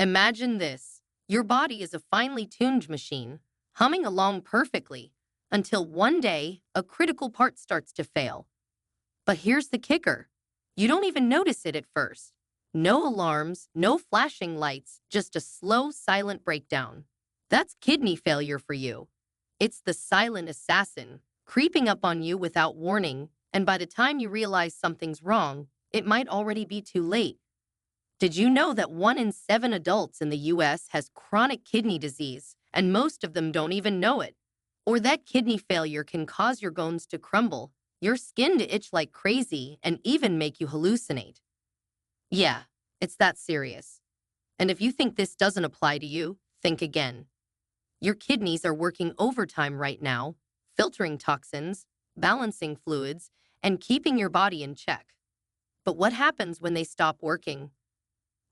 Imagine this. Your body is a finely tuned machine, humming along perfectly, until one day a critical part starts to fail. But here's the kicker. You don't even notice it at first. No alarms, no flashing lights, just a slow, silent breakdown. That's kidney failure for you. It's the silent assassin, creeping up on you without warning, and by the time you realize something's wrong, it might already be too late. Did you know that 1 in 7 adults in the US has chronic kidney disease, and most of them don't even know it? Or that kidney failure can cause your bones to crumble, your skin to itch like crazy, and even make you hallucinate. Yeah, it's that serious. And if you think this doesn't apply to you, think again. Your kidneys are working overtime right now, filtering toxins, balancing fluids, and keeping your body in check. But what happens when they stop working?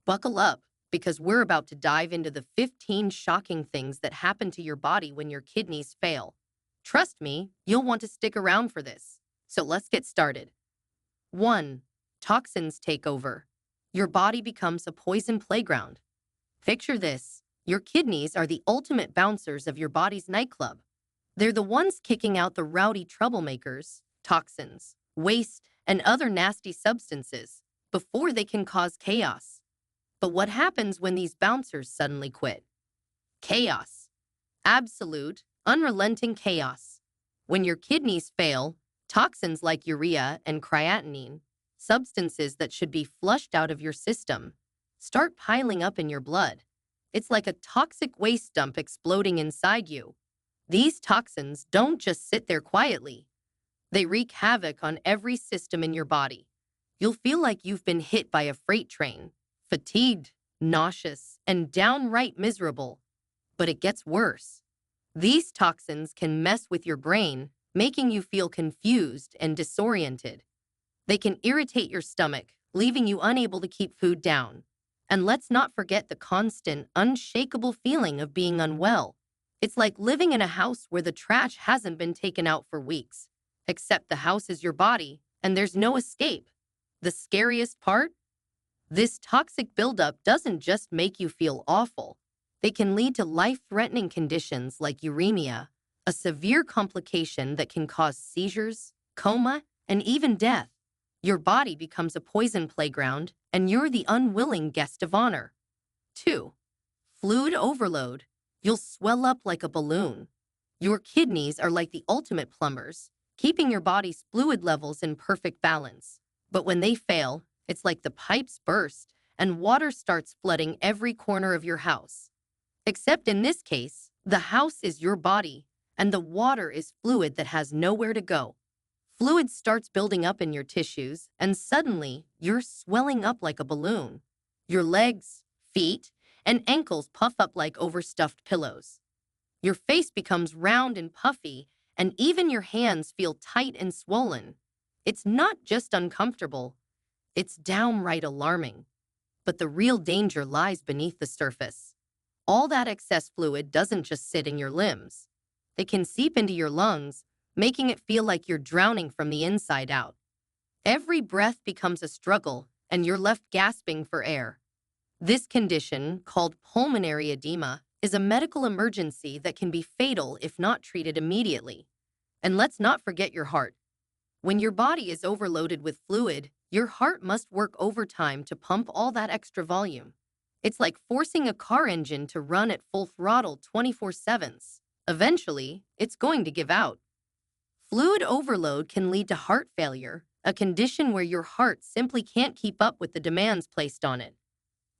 Buckle up, because we're about to dive into the 15 shocking things that happen to your body when your kidneys fail. Trust me, you'll want to stick around for this. So let's get started. 1. Toxins take over. Your body becomes a poison playground. Picture this. Your kidneys are the ultimate bouncers of your body's nightclub. They're the ones kicking out the rowdy troublemakers, toxins, waste, and other nasty substances before they can cause chaos. But what happens when these bouncers suddenly quit? Chaos. Absolute, unrelenting chaos. When your kidneys fail, toxins like urea and creatinine, substances that should be flushed out of your system, start piling up in your blood. It's like a toxic waste dump exploding inside you. These toxins don't just sit there quietly. They wreak havoc on every system in your body. You'll feel like you've been hit by a freight train, fatigued, nauseous, and downright miserable. But it gets worse. These toxins can mess with your brain, making you feel confused and disoriented. They can irritate your stomach, leaving you unable to keep food down. And let's not forget the constant, unshakable feeling of being unwell. It's like living in a house where the trash hasn't been taken out for weeks. Except the house is your body, and there's no escape. The scariest part? This toxic buildup doesn't just make you feel awful. It can lead to life-threatening conditions like uremia, a severe complication that can cause seizures, coma, and even death. Your body becomes a poison playground, and you're the unwilling guest of honor. 2. Fluid overload. You'll swell up like a balloon. Your kidneys are like the ultimate plumbers, keeping your body's fluid levels in perfect balance. But when they fail, it's like the pipes burst and water starts flooding every corner of your house. Except in this case, the house is your body, and the water is fluid that has nowhere to go. Fluid starts building up in your tissues, and suddenly, you're swelling up like a balloon. Your legs, feet, and ankles puff up like overstuffed pillows. Your face becomes round and puffy, and even your hands feel tight and swollen. It's not just uncomfortable, it's downright alarming. But the real danger lies beneath the surface. All that excess fluid doesn't just sit in your limbs. It can seep into your lungs, making it feel like you're drowning from the inside out. Every breath becomes a struggle, and you're left gasping for air. This condition, called pulmonary edema, is a medical emergency that can be fatal if not treated immediately. And let's not forget your heart. When your body is overloaded with fluid, your heart must work overtime to pump all that extra volume. It's like forcing a car engine to run at full throttle 24/7. Eventually, it's going to give out. Fluid overload can lead to heart failure, a condition where your heart simply can't keep up with the demands placed on it.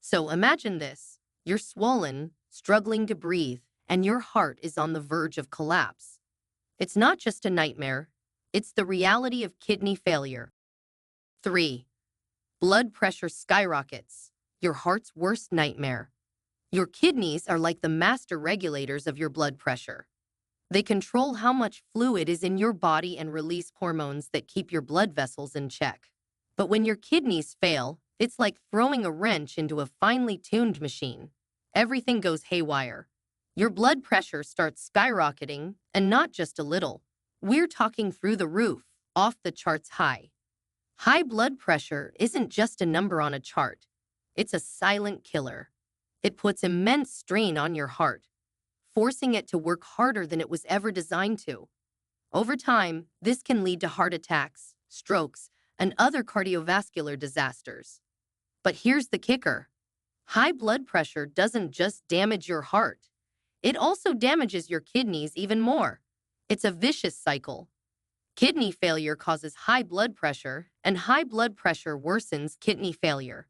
So imagine this. You're swollen, struggling to breathe, and your heart is on the verge of collapse. It's not just a nightmare, it's the reality of kidney failure. 3. Blood pressure skyrockets. Your heart's worst nightmare. Your kidneys are like the master regulators of your blood pressure. They control how much fluid is in your body and release hormones that keep your blood vessels in check. But when your kidneys fail, it's like throwing a wrench into a finely tuned machine. Everything goes haywire. Your blood pressure starts skyrocketing, and not just a little. We're talking through the roof, off the charts high. High blood pressure isn't just a number on a chart. It's a silent killer. It puts immense strain on your heart, forcing it to work harder than it was ever designed to. Over time, this can lead to heart attacks, strokes, and other cardiovascular disasters. But here's the kicker. High blood pressure doesn't just damage your heart. It also damages your kidneys even more. It's a vicious cycle. Kidney failure causes high blood pressure, and high blood pressure worsens kidney failure.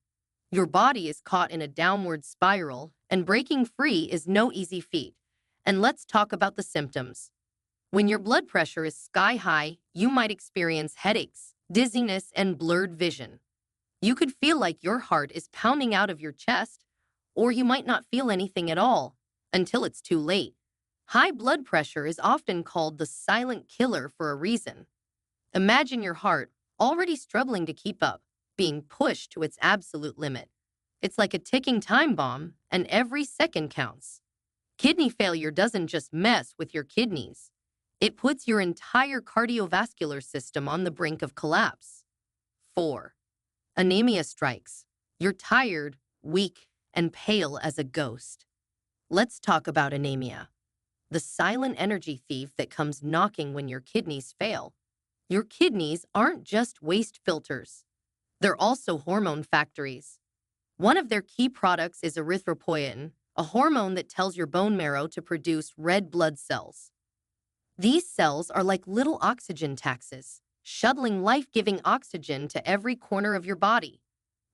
Your body is caught in a downward spiral, and breaking free is no easy feat. And let's talk about the symptoms. When your blood pressure is sky high, you might experience headaches, dizziness, and blurred vision. You could feel like your heart is pounding out of your chest, or you might not feel anything at all until it's too late. High blood pressure is often called the silent killer for a reason. Imagine your heart, already struggling to keep up, being pushed to its absolute limit. It's like a ticking time bomb, and every second counts. Kidney failure doesn't just mess with your kidneys. It puts your entire cardiovascular system on the brink of collapse. 4. Anemia strikes. You're tired, weak, and pale as a ghost. Let's talk about anemia, the silent energy thief that comes knocking when your kidneys fail. Your kidneys aren't just waste filters. They're also hormone factories. One of their key products is erythropoietin, a hormone that tells your bone marrow to produce red blood cells. These cells are like little oxygen taxes, shuttling life-giving oxygen to every corner of your body.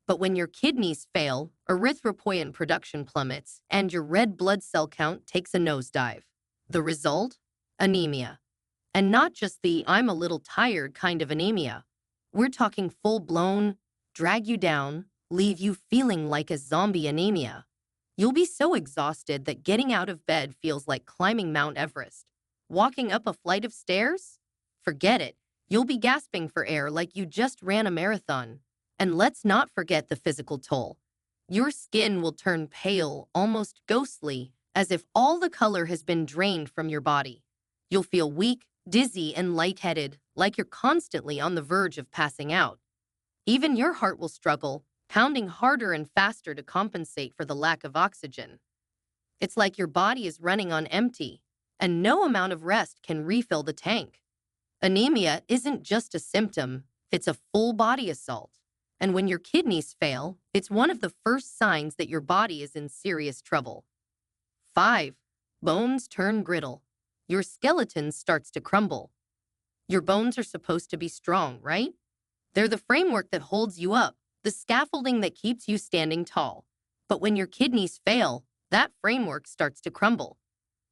But when your kidneys fail, erythropoietin production plummets and your red blood cell count takes a nosedive. The result? Anemia. And not just the "I'm a little tired" kind of anemia. We're talking full-blown, drag you down, leave you feeling like a zombie anemia. You'll be so exhausted that getting out of bed feels like climbing Mount Everest. Walking up a flight of stairs? Forget it. You'll be gasping for air like you just ran a marathon. And let's not forget the physical toll. Your skin will turn pale, almost ghostly, as if all the color has been drained from your body. You'll feel weak, dizzy, and lightheaded, like you're constantly on the verge of passing out. Even your heart will struggle, pounding harder and faster to compensate for the lack of oxygen. It's like your body is running on empty, and no amount of rest can refill the tank. Anemia isn't just a symptom, it's a full-body assault. And when your kidneys fail, it's one of the first signs that your body is in serious trouble. 5. Bones turn brittle. Your skeleton starts to crumble. Your bones are supposed to be strong, right? They're the framework that holds you up, the scaffolding that keeps you standing tall. But when your kidneys fail, that framework starts to crumble.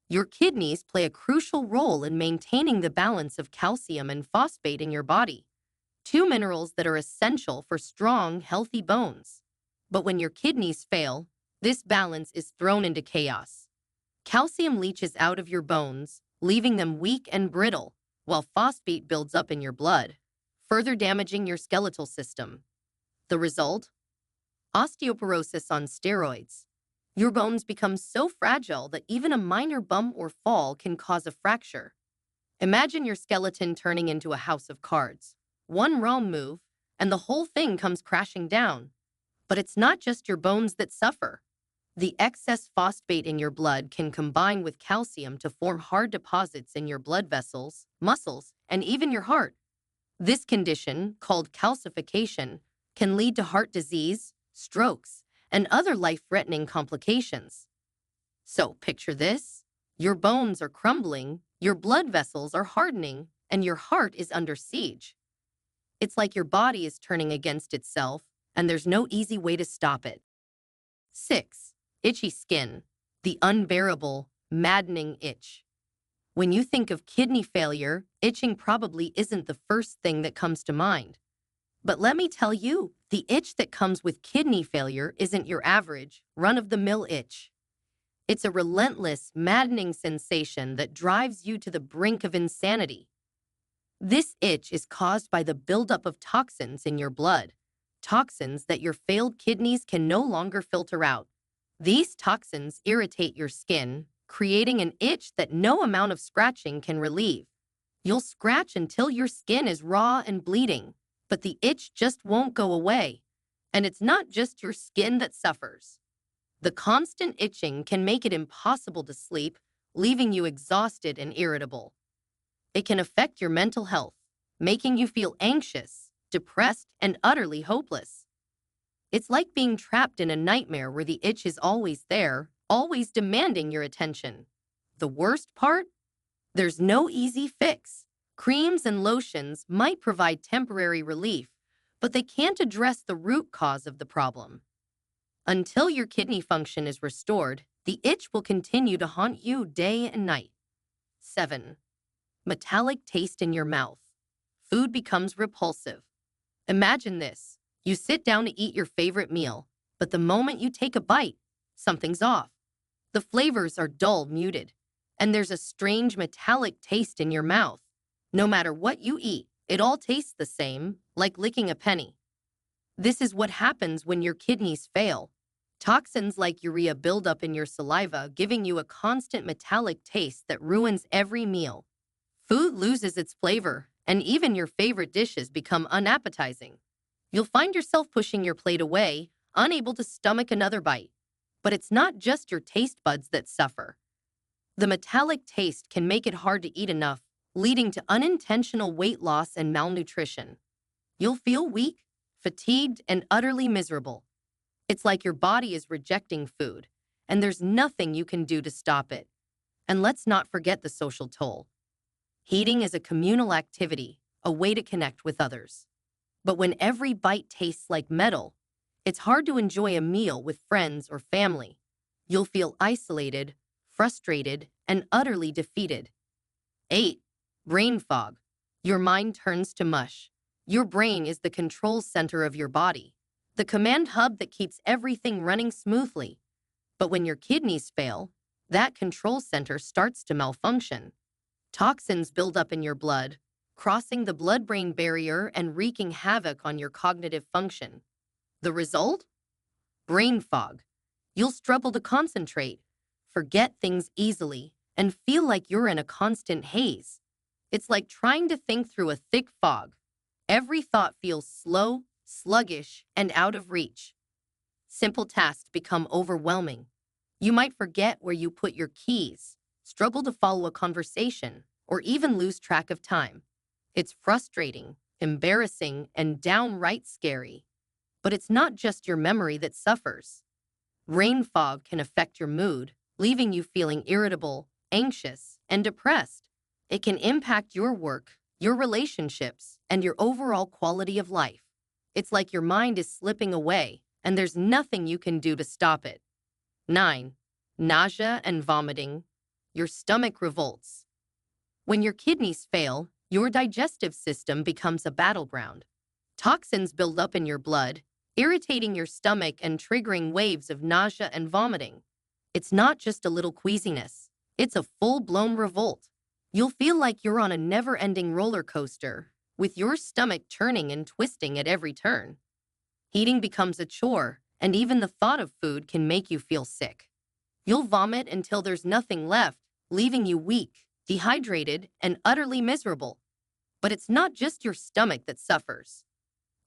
Your kidneys play a crucial role in maintaining the balance of calcium and phosphate in your body, two minerals that are essential for strong, healthy bones. But when your kidneys fail, this balance is thrown into chaos. Calcium leaches out of your bones, leaving them weak and brittle, while phosphate builds up in your blood, further damaging your skeletal system. The result? Osteoporosis on steroids. Your bones become so fragile that even a minor bump or fall can cause a fracture. Imagine your skeleton turning into a house of cards. One wrong move, and the whole thing comes crashing down. But it's not just your bones that suffer. The excess phosphate in your blood can combine with calcium to form hard deposits in your blood vessels, muscles, and even your heart. This condition, called calcification, can lead to heart disease, strokes, and other life-threatening complications. So, picture this. Your bones are crumbling, your blood vessels are hardening, and your heart is under siege. It's like your body is turning against itself, and there's no easy way to stop it. 6. Itchy skin. The unbearable, maddening itch. When you think of kidney failure, itching probably isn't the first thing that comes to mind. But let me tell you, the itch that comes with kidney failure isn't your average, run-of-the-mill itch. It's a relentless, maddening sensation that drives you to the brink of insanity. This itch is caused by the buildup of toxins in your blood, toxins that your failed kidneys can no longer filter out. These toxins irritate your skin, creating an itch that no amount of scratching can relieve. You'll scratch until your skin is raw and bleeding, but the itch just won't go away. And it's not just your skin that suffers. The constant itching can make it impossible to sleep, leaving you exhausted and irritable. It can affect your mental health, making you feel anxious, depressed, and utterly hopeless. It's like being trapped in a nightmare where the itch is always there, always demanding your attention. The worst part? There's no easy fix. Creams and lotions might provide temporary relief, but they can't address the root cause of the problem. Until your kidney function is restored, the itch will continue to haunt you day and night. 7. Metallic taste in your mouth. Food becomes repulsive. Imagine this. You sit down to eat your favorite meal, but the moment you take a bite, something's off. The flavors are dull, muted, and there's a strange metallic taste in your mouth. No matter what you eat, it all tastes the same, like licking a penny. This is what happens when your kidneys fail. Toxins like urea build up in your saliva, giving you a constant metallic taste that ruins every meal. Food loses its flavor, and even your favorite dishes become unappetizing. You'll find yourself pushing your plate away, unable to stomach another bite. But it's not just your taste buds that suffer. The metallic taste can make it hard to eat enough, leading to unintentional weight loss and malnutrition. You'll feel weak, fatigued, and utterly miserable. It's like your body is rejecting food, and there's nothing you can do to stop it. And let's not forget the social toll. Eating is a communal activity, a way to connect with others. But when every bite tastes like metal, it's hard to enjoy a meal with friends or family. You'll feel isolated, frustrated, and utterly defeated. 8. Brain fog. Your mind turns to mush. Your brain is the control center of your body, the command hub that keeps everything running smoothly. But when your kidneys fail, that control center starts to malfunction. Toxins build up in your blood, crossing the blood-brain barrier and wreaking havoc on your cognitive function. The result? Brain fog. You'll struggle to concentrate, forget things easily, and feel like you're in a constant haze. It's like trying to think through a thick fog. Every thought feels slow, sluggish, and out of reach. Simple tasks become overwhelming. You might forget where you put your keys, struggle to follow a conversation, or even lose track of time. It's frustrating, embarrassing, and downright scary. But it's not just your memory that suffers. Brain fog can affect your mood, leaving you feeling irritable, anxious, and depressed. It can impact your work, your relationships, and your overall quality of life. It's like your mind is slipping away, and there's nothing you can do to stop it. 9. Nausea and vomiting. Your stomach revolts. When your kidneys fail, your digestive system becomes a battleground. Toxins build up in your blood, irritating your stomach and triggering waves of nausea and vomiting. It's not just a little queasiness. It's a full-blown revolt. You'll feel like you're on a never-ending roller coaster, with your stomach turning and twisting at every turn. Eating becomes a chore, and even the thought of food can make you feel sick. You'll vomit until there's nothing left, leaving you weak, dehydrated, and utterly miserable. But it's not just your stomach that suffers.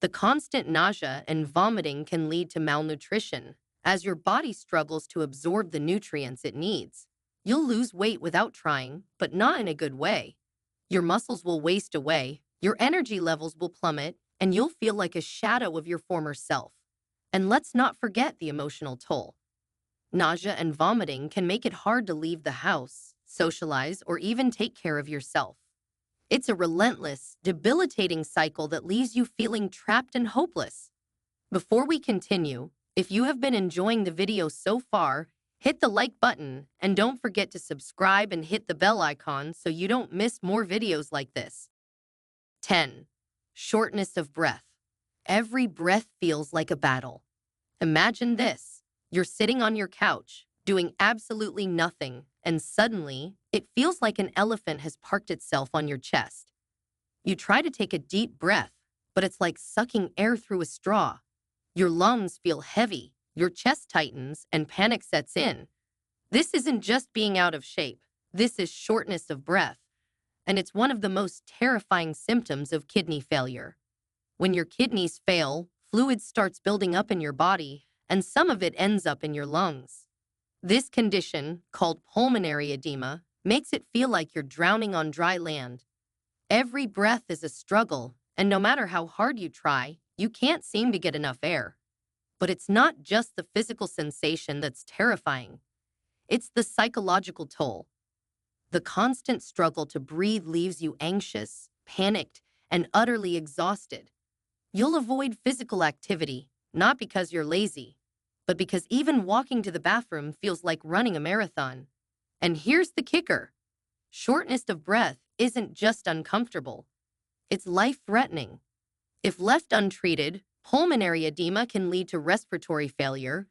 The constant nausea and vomiting can lead to malnutrition, as your body struggles to absorb the nutrients it needs. You'll lose weight without trying, but not in a good way. Your muscles will waste away, your energy levels will plummet, and you'll feel like a shadow of your former self. And let's not forget the emotional toll. Nausea and vomiting can make it hard to leave the house, socialize, or even take care of yourself. It's a relentless, debilitating cycle that leaves you feeling trapped and hopeless. Before we continue, if you have been enjoying the video so far, hit the like button and don't forget to subscribe and hit the bell icon so you don't miss more videos like this. 10. Shortness of breath. Every breath feels like a battle. Imagine this. You're sitting on your couch, doing absolutely nothing, and suddenly, it feels like an elephant has parked itself on your chest. You try to take a deep breath, but it's like sucking air through a straw. Your lungs feel heavy, your chest tightens, and panic sets in. This isn't just being out of shape. This is shortness of breath, and it's one of the most terrifying symptoms of kidney failure. When your kidneys fail, fluid starts building up in your body, and some of it ends up in your lungs. This condition, called pulmonary edema, makes it feel like you're drowning on dry land. Every breath is a struggle, and no matter how hard you try, you can't seem to get enough air. But it's not just the physical sensation that's terrifying. It's the psychological toll. The constant struggle to breathe leaves you anxious, panicked, and utterly exhausted. You'll avoid physical activity, not because you're lazy, but because even walking to the bathroom feels like running a marathon. And here's the kicker. Shortness of breath isn't just uncomfortable. It's life-threatening. If left untreated, pulmonary edema can lead to respiratory failure,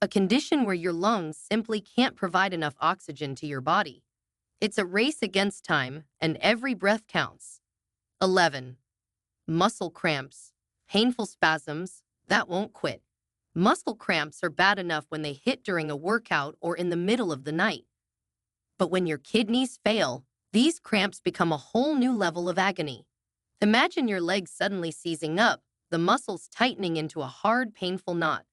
a condition where your lungs simply can't provide enough oxygen to your body. It's a race against time, and every breath counts. 11. Muscle cramps. Painful spasms that won't quit. Muscle cramps are bad enough when they hit during a workout or in the middle of the night. But when your kidneys fail, these cramps become a whole new level of agony. Imagine your legs suddenly seizing up, the muscles tightening into a hard, painful knot.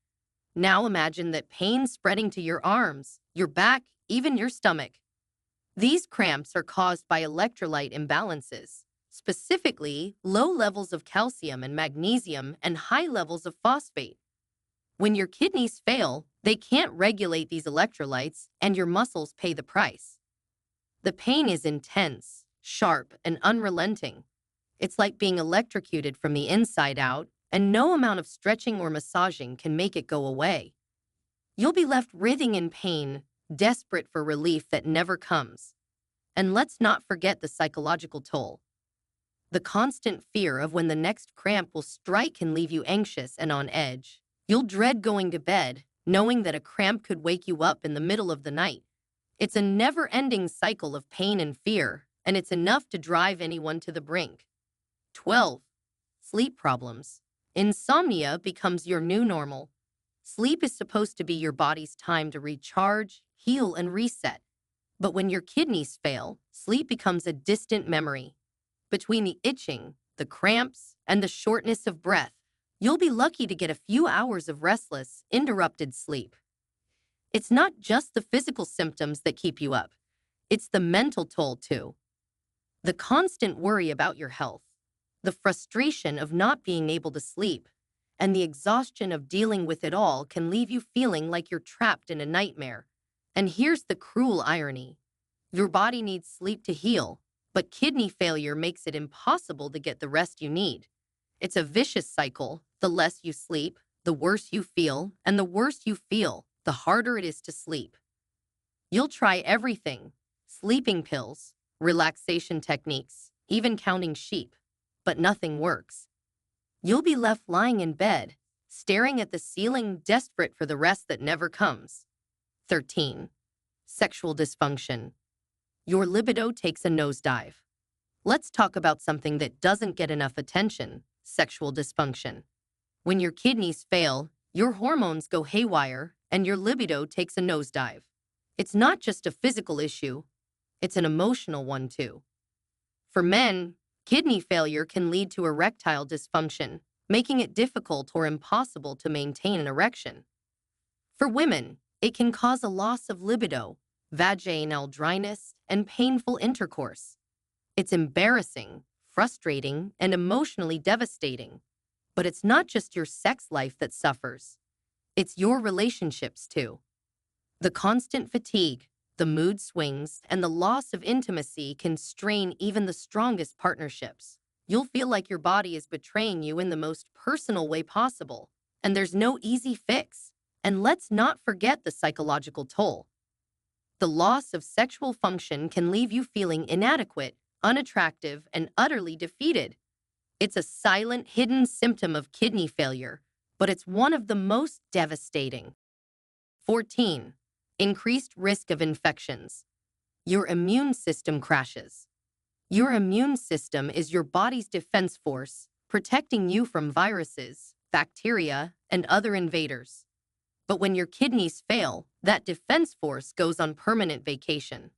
Now imagine that pain spreading to your arms, your back, even your stomach. These cramps are caused by electrolyte imbalances, specifically low levels of calcium and magnesium and high levels of phosphate. When your kidneys fail, they can't regulate these electrolytes, and your muscles pay the price. The pain is intense, sharp, and unrelenting. It's like being electrocuted from the inside out, and no amount of stretching or massaging can make it go away. You'll be left writhing in pain, desperate for relief that never comes. And let's not forget the psychological toll. The constant fear of when the next cramp will strike can leave you anxious and on edge. You'll dread going to bed, knowing that a cramp could wake you up in the middle of the night. It's a never-ending cycle of pain and fear, and it's enough to drive anyone to the brink. 12. Sleep problems. Insomnia becomes your new normal. Sleep is supposed to be your body's time to recharge, heal, and reset. But when your kidneys fail, sleep becomes a distant memory. Between the itching, the cramps, and the shortness of breath, you'll be lucky to get a few hours of restless, interrupted sleep. It's not just the physical symptoms that keep you up. It's the mental toll, too. The constant worry about your health, the frustration of not being able to sleep, and the exhaustion of dealing with it all can leave you feeling like you're trapped in a nightmare. And here's the cruel irony. Your body needs sleep to heal, but kidney failure makes it impossible to get the rest you need. It's a vicious cycle. The less you sleep, the worse you feel, and the worse you feel, the harder it is to sleep. You'll try everything, sleeping pills, relaxation techniques, even counting sheep, but nothing works. You'll be left lying in bed, staring at the ceiling, desperate for the rest that never comes. 13. Sexual dysfunction. Your libido takes a nosedive. Let's talk about something that doesn't get enough attention: sexual dysfunction. When your kidneys fail, your hormones go haywire, and your libido takes a nosedive. It's not just a physical issue, it's an emotional one too. For men, kidney failure can lead to erectile dysfunction, making it difficult or impossible to maintain an erection. For women, it can cause a loss of libido, vaginal dryness, and painful intercourse. It's embarrassing, frustrating, and emotionally devastating. But it's not just your sex life that suffers. It's your relationships too. The constant fatigue, the mood swings, and the loss of intimacy can strain even the strongest partnerships. You'll feel like your body is betraying you in the most personal way possible, and there's no easy fix. And let's not forget the psychological toll. The loss of sexual function can leave you feeling inadequate, unattractive, and utterly defeated. It's a silent, hidden symptom of kidney failure, but it's one of the most devastating. 14. Increased risk of infections. Your immune system crashes. Your immune system is your body's defense force, protecting you from viruses, bacteria, and other invaders. But when your kidneys fail, that defense force goes on permanent vacation.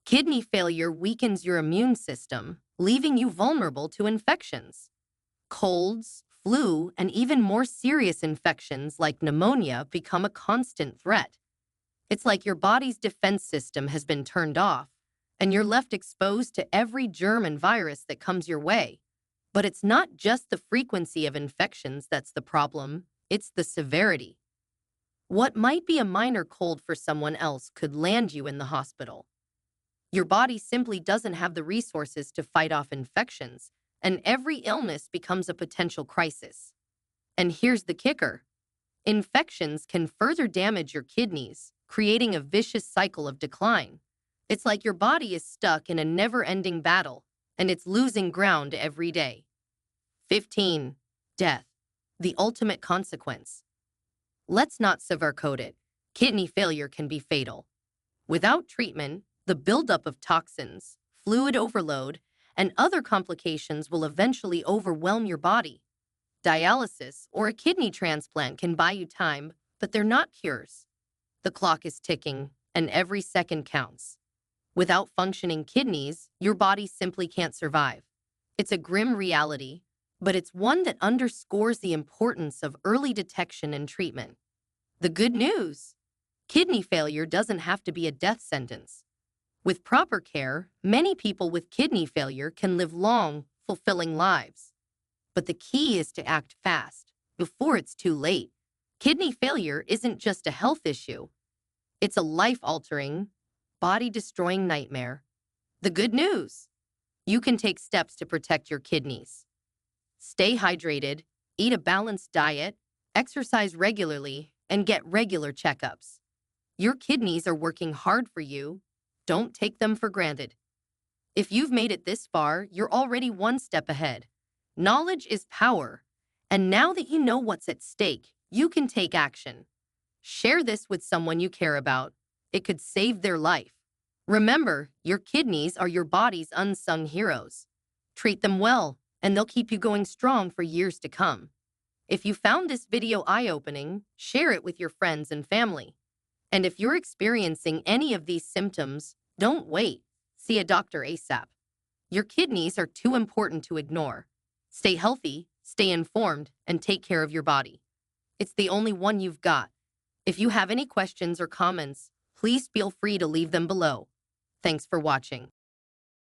Kidney failure weakens your immune system, leaving you vulnerable to infections. Colds, flu, and even more serious infections like pneumonia become a constant threat. It's like your body's defense system has been turned off, and you're left exposed to every germ and virus that comes your way. But it's not just the frequency of infections that's the problem, it's the severity. What might be a minor cold for someone else could land you in the hospital. Your body simply doesn't have the resources to fight off infections, and every illness becomes a potential crisis. And here's the kicker. Infections can further damage your kidneys, creating a vicious cycle of decline. It's like your body is stuck in a never-ending battle, and it's losing ground every day. 15. Death, the ultimate consequence. Let's not sugarcoat it. Kidney failure can be fatal. Without treatment, the buildup of toxins, fluid overload, and other complications will eventually overwhelm your body. Dialysis or a kidney transplant can buy you time, but they're not cures. The clock is ticking, and every second counts. Without functioning kidneys, your body simply can't survive. It's a grim reality, but it's one that underscores the importance of early detection and treatment. The good news: kidney failure doesn't have to be a death sentence. With proper care, many people with kidney failure can live long, fulfilling lives. But the key is to act fast, before it's too late. Kidney failure isn't just a health issue. It's a life-altering, body-destroying nightmare. The good news: you can take steps to protect your kidneys. Stay hydrated, eat a balanced diet, exercise regularly, and get regular checkups. Your kidneys are working hard for you. Don't take them for granted. If you've made it this far, you're already one step ahead. Knowledge is power, and now that you know what's at stake, you can take action. Share this with someone you care about. It could save their life. Remember, your kidneys are your body's unsung heroes. Treat them well, and they'll keep you going strong for years to come. If you found this video eye-opening, share it with your friends and family. And if you're experiencing any of these symptoms, don't wait. See a doctor ASAP. Your kidneys are too important to ignore. Stay healthy, stay informed, and take care of your body. It's the only one you've got. If you have any questions or comments, please feel free to leave them below. Thanks for watching.